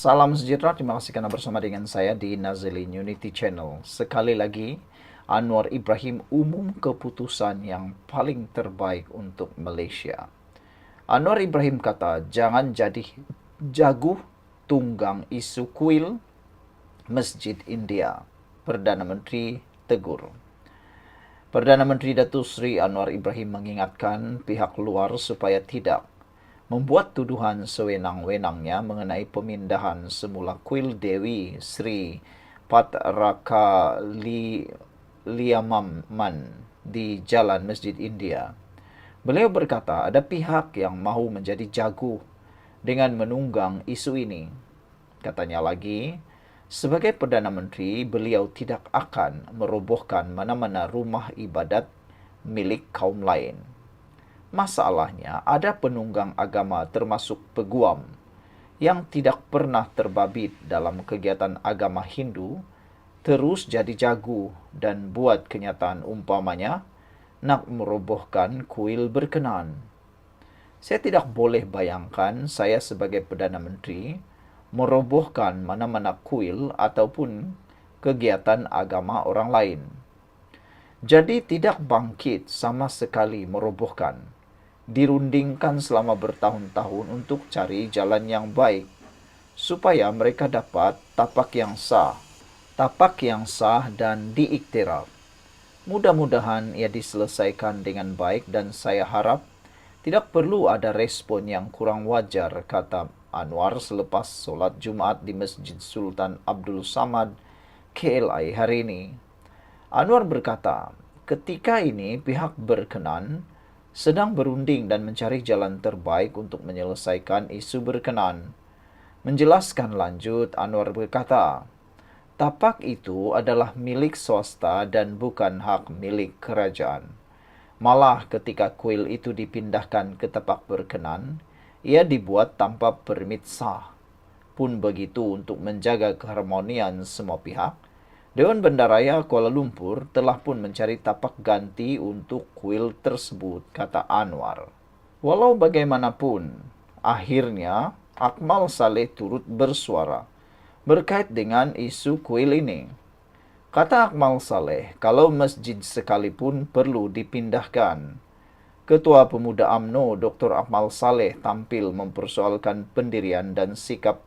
Salam sejahtera, terima kasih karena bersama dengan saya di Nazilin Unity Channel. Sekali lagi, Anwar Ibrahim umum keputusan yang paling terbaik untuk Malaysia. Anwar Ibrahim kata, jangan jadi jaguh tunggang isu kuil Masjid India. Perdana Menteri tegur. Perdana Menteri Datuk Seri Anwar Ibrahim mengingatkan pihak luar supaya tidak membuat tuduhan sewenang-wenangnya mengenai pemindahan semula kuil Dewi Sri Patrakaliamman di Jalan Masjid India. Beliau berkata ada pihak yang mahu menjadi jago dengan menunggang isu ini. Katanya lagi, sebagai Perdana Menteri, beliau tidak akan merobohkan mana-mana rumah ibadat milik kaum lain. Masalahnya, ada penunggang agama termasuk peguam yang tidak pernah terbabit dalam kegiatan agama Hindu, terus jadi jago dan buat kenyataan umpamanya nak merobohkan kuil berkenan. Saya tidak boleh bayangkan saya sebagai Perdana Menteri merobohkan mana-mana kuil ataupun kegiatan agama orang lain. Jadi tidak bangkit sama sekali merobohkan. Dirundingkan selama bertahun-tahun untuk cari jalan yang baik supaya mereka dapat tapak yang sah dan diiktiraf. Mudah-mudahan ia diselesaikan dengan baik dan saya harap tidak perlu ada respon yang kurang wajar, kata Anwar selepas solat Jumaat di Masjid Sultan Abdul Samad KLI hari ini. Anwar berkata, ketika ini pihak berkenan sedang berunding dan mencari jalan terbaik untuk menyelesaikan isu berkenan. Menjelaskan lanjut, Anwar berkata, tapak itu adalah milik swasta dan bukan hak milik kerajaan. Malah ketika kuil itu dipindahkan ke tapak berkenan, ia dibuat tanpa permit sah. Pun begitu untuk menjaga keharmonian semua pihak, Dewan Bandaraya Kuala Lumpur telah pun mencari tapak ganti untuk kuil tersebut, kata Anwar. Walau bagaimanapun, akhirnya Akmal Saleh turut bersuara berkait dengan isu kuil ini. Kata Akmal Saleh, kalau masjid sekalipun perlu dipindahkan. Ketua Pemuda UMNO Dr. Akmal Saleh tampil mempersoalkan pendirian dan sikap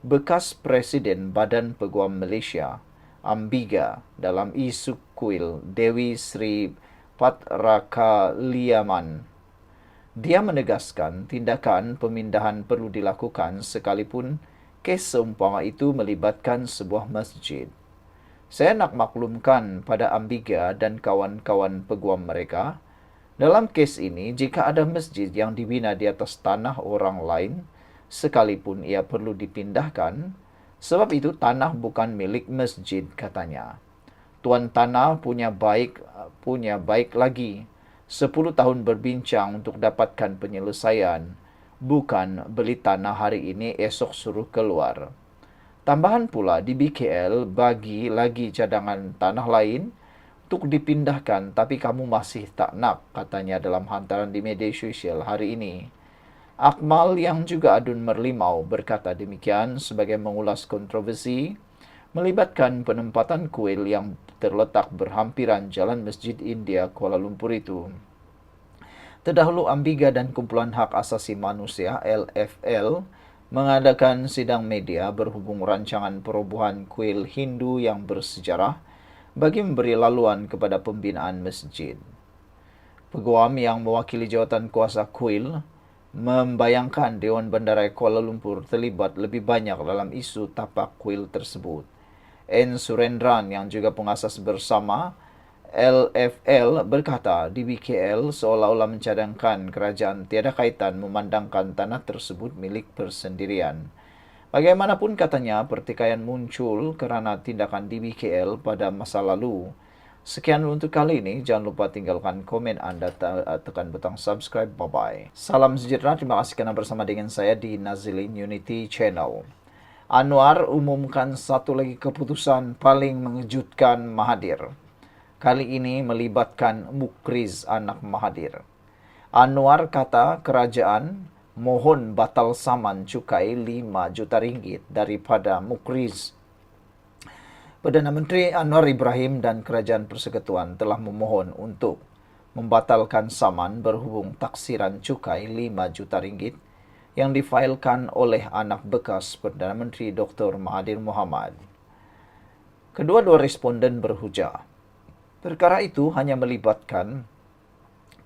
bekas Presiden Badan Peguam Malaysia, Ambiga, dalam isu kuil Dewi Sri Patrakaliamman. Dia menegaskan tindakan pemindahan perlu dilakukan sekalipun kes seumpama itu melibatkan sebuah masjid. Saya nak maklumkan pada Ambiga dan kawan-kawan peguam mereka, dalam kes ini jika ada masjid yang dibina di atas tanah orang lain, sekalipun ia perlu dipindahkan, sebab itu tanah bukan milik masjid, katanya. Tuan tanah punya baik lagi. 10 tahun berbincang untuk dapatkan penyelesaian, bukan beli tanah hari ini esok suruh keluar. Tambahan pula di BKL bagi lagi cadangan tanah lain untuk dipindahkan tapi kamu masih tak nak, katanya dalam hantaran di media sosial hari ini. Akmal yang juga adun merlimau berkata demikian sebagai mengulas kontroversi melibatkan penempatan kuil yang terletak berhampiran Jalan Masjid India Kuala Lumpur itu. Terdahulu Ambiga dan Kumpulan Hak Asasi Manusia LFL mengadakan sidang media berhubung rancangan perobohan kuil Hindu yang bersejarah bagi memberi laluan kepada pembinaan masjid. Peguam yang mewakili jawatan kuasa kuil membayangkan Dewan Bandaraya Kuala Lumpur terlibat lebih banyak dalam isu tapak kuil tersebut. N. Surendran yang juga pengasas bersama LFL berkata di BKL seolah-olah mencadangkan kerajaan tiada kaitan memandangkan tanah tersebut milik persendirian. Bagaimanapun katanya pertikaian muncul kerana tindakan di BKL pada masa lalu. Sekian untuk kali ini. Jangan lupa tinggalkan komen anda, tekan butang subscribe. Bye-bye. Salam sejahtera. Terima kasih kerana bersama dengan saya di Nazilin Unity Channel. Anwar umumkan satu lagi keputusan paling mengejutkan Mahathir. Kali ini melibatkan Mukriz anak Mahathir. Anwar kata kerajaan mohon batal saman cukai 5 juta ringgit daripada Mukriz. Perdana Menteri Anwar Ibrahim dan Kerajaan Persekutuan telah memohon untuk membatalkan saman berhubung taksiran cukai 5 juta ringgit yang difailkan oleh anak bekas Perdana Menteri Dr. Mahathir Mohamad. Kedua-dua responden berhujah, perkara itu hanya melibatkan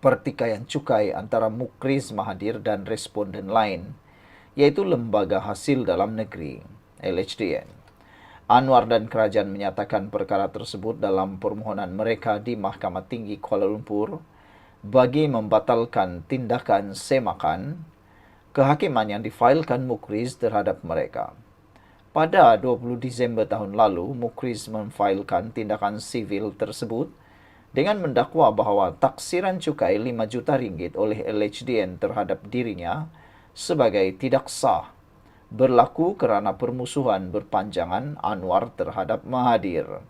pertikaian cukai antara Mukriz Mahathir dan responden lain, yaitu Lembaga Hasil Dalam Negeri, LHDN. Anwar dan kerajaan menyatakan perkara tersebut dalam permohonan mereka di Mahkamah Tinggi Kuala Lumpur bagi membatalkan tindakan semakan kehakiman yang difailkan Mukriz terhadap mereka. Pada 20 Disember tahun lalu, Mukriz memfailkan tindakan sivil tersebut dengan mendakwa bahawa taksiran cukai 5 juta ringgit oleh LHDN terhadap dirinya sebagai tidak sah, berlaku kerana permusuhan berpanjangan Anwar terhadap Mahathir.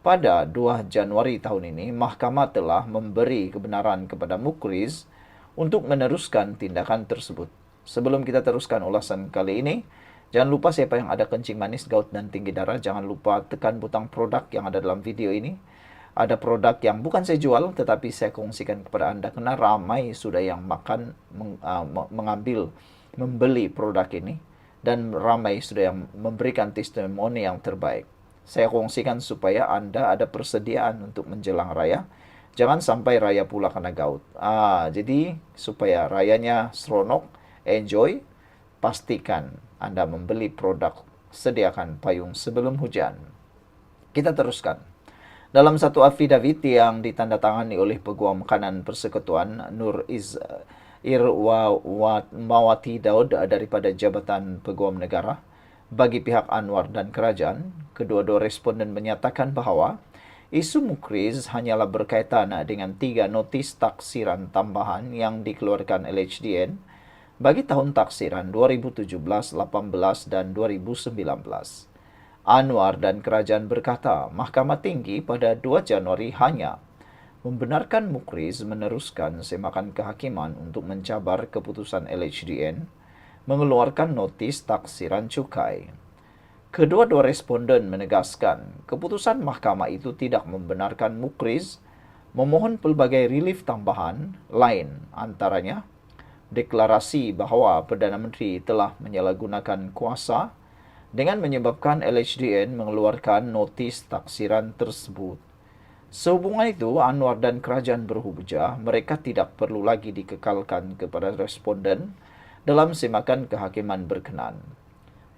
Pada 2 Januari tahun ini, mahkamah telah memberi kebenaran kepada Mukriz untuk meneruskan tindakan tersebut. Sebelum kita teruskan ulasan kali ini, jangan lupa siapa yang ada kencing manis, gout dan tinggi darah, jangan lupa tekan butang produk yang ada dalam video ini. Ada produk yang bukan saya jual, tetapi saya kongsikan kepada anda kerana ramai sudah yang membeli produk ini, dan ramai sudah yang memberikan testimoni yang terbaik. Saya kongsikan supaya anda ada persediaan untuk menjelang raya. Jangan sampai raya pula kena gout. Jadi supaya rayanya seronok, enjoy, pastikan anda membeli produk, sediakan payung sebelum hujan. Kita teruskan. Dalam satu affidavit yang ditandatangani oleh Peguam Kanan Persekutuan Nur Irwawati Daud daripada Jabatan Peguam Negara bagi pihak Anwar dan kerajaan, kedua-dua responden menyatakan bahawa isu Mukriz hanyalah berkaitan dengan 3 notis taksiran tambahan yang dikeluarkan LHDN bagi tahun taksiran 2017, 18 dan 2019. Anwar dan kerajaan berkata, Mahkamah Tinggi pada 2 Januari hanya membenarkan Mukriz meneruskan semakan kehakiman untuk mencabar keputusan LHDN mengeluarkan notis taksiran cukai. Kedua-dua responden menegaskan keputusan mahkamah itu tidak membenarkan Mukriz memohon pelbagai relief tambahan lain, antaranya deklarasi bahawa Perdana Menteri telah menyalahgunakan kuasa dengan menyebabkan LHDN mengeluarkan notis taksiran tersebut. Sehubungan itu, Anwar dan kerajaan berhujah mereka tidak perlu lagi dikekalkan kepada responden dalam semakan kehakiman berkenan.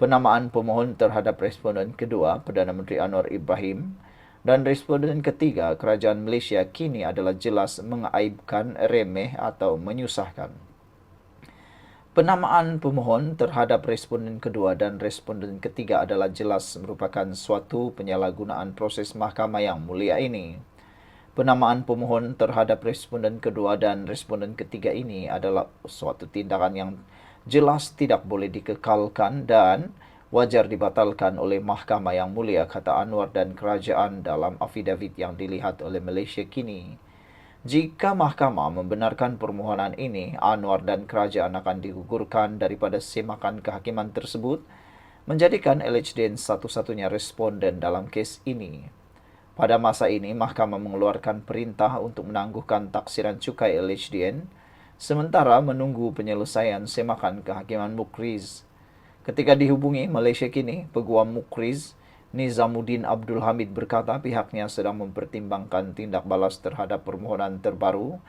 Penamaan pemohon terhadap responden kedua, Perdana Menteri Anwar Ibrahim, dan responden ketiga, Kerajaan Malaysia, kini adalah jelas mengaibkan, remeh atau menyusahkan. Penamaan pemohon terhadap responden kedua dan responden ketiga adalah jelas merupakan suatu penyalahgunaan proses mahkamah yang mulia ini. Penamaan pemohon terhadap responden kedua dan responden ketiga ini adalah suatu tindakan yang jelas tidak boleh dikekalkan dan wajar dibatalkan oleh mahkamah yang mulia, kata Anwar dan kerajaan dalam affidavit yang dilihat oleh Malaysia kini. Jika mahkamah membenarkan permohonan ini, Anwar dan kerajaan akan digugurkan daripada semakan kehakiman tersebut, menjadikan LHDN satu-satunya responden dalam kes ini. Pada masa ini, mahkamah mengeluarkan perintah untuk menangguhkan taksiran cukai LHDN, sementara menunggu penyelesaian semakan kehakiman Mukriz. Ketika dihubungi Malaysia kini, Peguam Mukriz Nizamuddin Abdul Hamid berkata pihaknya sedang mempertimbangkan tindak balas terhadap permohonan terbaru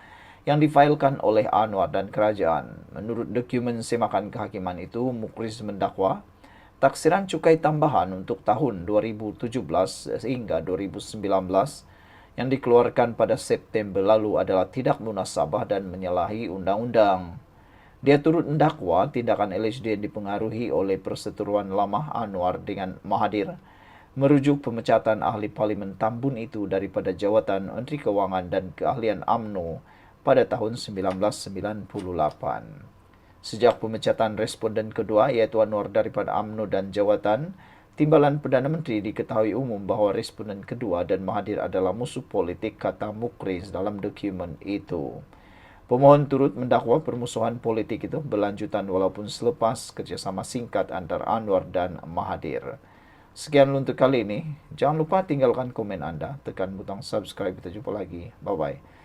yang difailkan oleh Anwar dan kerajaan. Menurut dokumen semakan kehakiman itu, Mukriz mendakwa taksiran cukai tambahan untuk tahun 2017 hingga 2019 yang dikeluarkan pada September lalu adalah tidak munasabah dan menyalahi undang-undang. Dia turut mendakwa tindakan LHDN dipengaruhi oleh perseteruan lama Anwar dengan Mahathir, merujuk pemecatan ahli Parlimen Tambun itu daripada jawatan Menteri Kewangan dan Keahlian UMNO pada tahun 1998. Sejak pemecatan responden kedua, iaitu Anwar daripada UMNO dan jawatan Timbalan Perdana Menteri, diketahui umum bahawa responden kedua dan Mahathir adalah musuh politik, kata Mukriz dalam dokumen itu. Pemohon turut mendakwa permusuhan politik itu berlanjutan walaupun selepas kerjasama singkat antara Anwar dan Mahathir. Sekian untuk kali ini. Jangan lupa tinggalkan komen Anda, tekan butang subscribe. Kita jumpa lagi. Bye-bye.